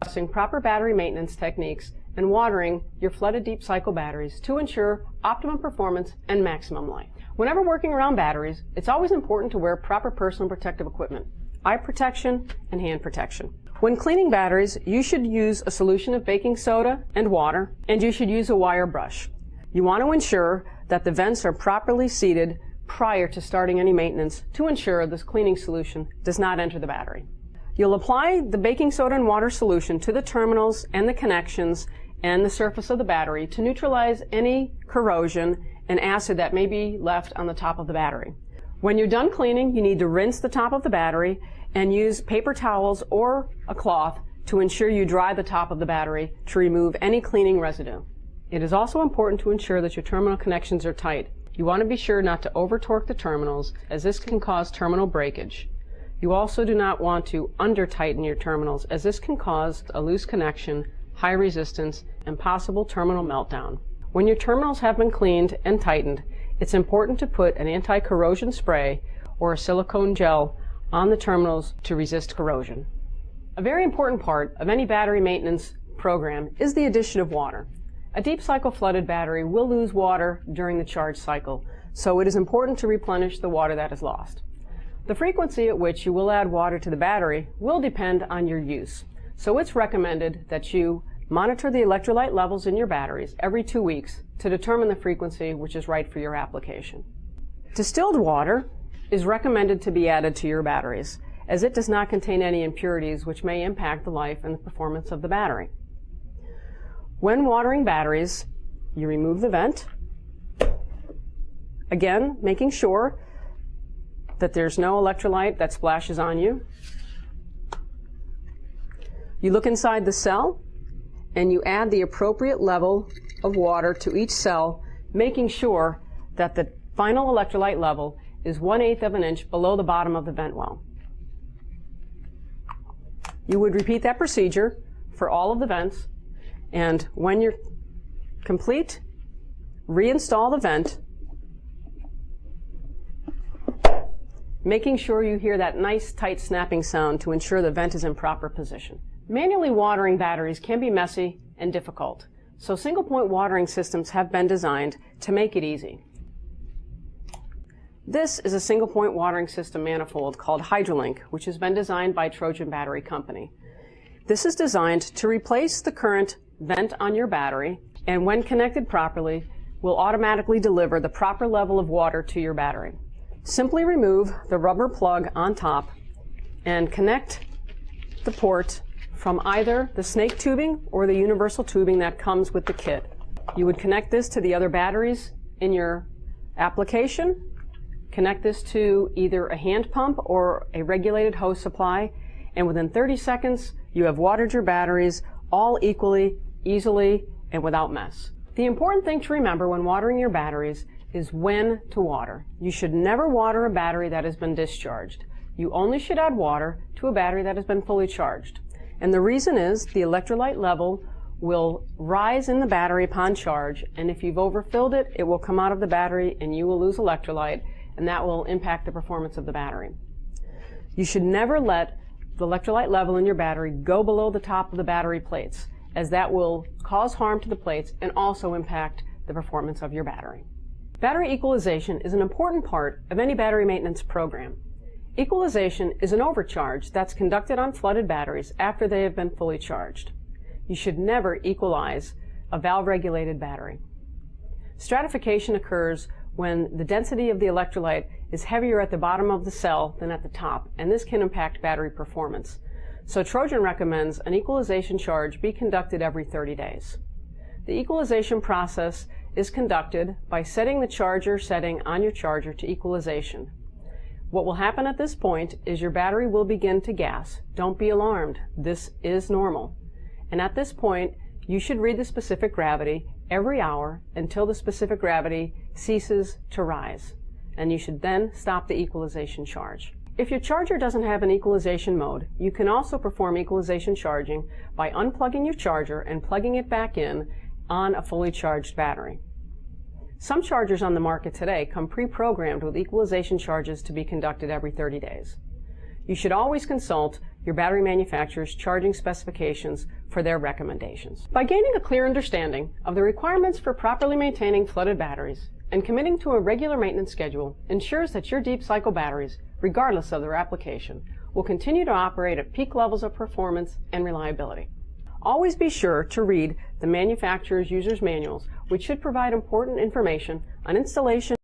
discussing proper battery maintenance techniques and watering your flooded deep cycle batteries to ensure optimum performance and maximum life. Whenever working around batteries, it's always important to wear proper personal protective equipment, eye protection and hand protection. When cleaning batteries, you should use a solution of baking soda and water, and you should use a wire brush. You want to ensure that the vents are properly seated prior to starting any maintenance to ensure this cleaning solution does not enter the battery. You'll apply the baking soda and water solution to the terminals and the connections and the surface of the battery to neutralize any corrosion and acid that may be left on the top of the battery. When you're done cleaning, you need to rinse the top of the battery and use paper towels or a cloth to ensure you dry the top of the battery to remove any cleaning residue. It is also important to ensure that your terminal connections are tight. You want to be sure not to over-torque the terminals, as this can cause terminal breakage. You also do not want to under-tighten your terminals, as this can cause a loose connection, high resistance, and possible terminal meltdown. When your terminals have been cleaned and tightened, it's important to put an anti-corrosion spray or a silicone gel on the terminals to resist corrosion. A very important part of any battery maintenance program is the addition of water. A deep cycle flooded battery will lose water during the charge cycle, so it is important to replenish the water that is lost. The frequency at which you will add water to the battery will depend on your use, so it's recommended that you monitor the electrolyte levels in your batteries every 2 weeks to determine the frequency which is right for your application. Distilled water is recommended to be added to your batteries, as it does not contain any impurities which may impact the life and the performance of the battery. When watering batteries, you remove the vent, again making sure that there's no electrolyte that splashes on you. You look inside the cell and you add the appropriate level of water to each cell, making sure that the final electrolyte level is 1/8 of an inch below the bottom of the vent well. You would repeat that procedure for all of the vents, and when you're complete, reinstall the vent, making sure you hear that nice tight snapping sound to ensure the vent is in proper position. Manually watering batteries can be messy and difficult, so single point watering systems have been designed to make it easy. This is a single point watering system manifold called HydroLink, which has been designed by Trojan Battery Company. This is designed to replace the current vent on your battery, and when connected properly, will automatically deliver the proper level of water to your battery. Simply remove the rubber plug on top and connect the port from either the snake tubing or the universal tubing that comes with the kit. You would connect this to the other batteries in your application, connect this to either a hand pump or a regulated hose supply, and within 30 seconds you have watered your batteries all equally, easily, and without mess. The important thing to remember when watering your batteries is when to water. You should never water a battery that has been discharged. You only should add water to a battery that has been fully charged. And the reason is the electrolyte level will rise in the battery upon charge, and if you've overfilled it, it will come out of the battery and you will lose electrolyte, and that will impact the performance of the battery. You should never let the electrolyte level in your battery go below the top of the battery plates, as that will cause harm to the plates and also impact the performance of your battery. Battery equalization is an important part of any battery maintenance program. Equalization is an overcharge that's conducted on flooded batteries after they have been fully charged. You should never equalize a valve-regulated battery. Stratification occurs when the density of the electrolyte is heavier at the bottom of the cell than at the top, and this can impact battery performance. So Trojan recommends an equalization charge be conducted every 30 days. The equalization process is conducted by setting the charger setting on your charger to equalization. What will happen at this point is your battery will begin to gas. Don't be alarmed. This is normal. And at this point, you should read the specific gravity every hour until the specific gravity ceases to rise. And you should then stop the equalization charge. If your charger doesn't have an equalization mode, you can also perform equalization charging by unplugging your charger and plugging it back in on a fully charged battery. Some chargers on the market today come pre-programmed with equalization charges to be conducted every 30 days. You should always consult your battery manufacturer's charging specifications for their recommendations. By gaining a clear understanding of the requirements for properly maintaining flooded batteries and committing to a regular maintenance schedule ensures that your deep cycle batteries, regardless of their application, will continue to operate at peak levels of performance and reliability. Always be sure to read the manufacturer's user's manuals, which should provide important information on installation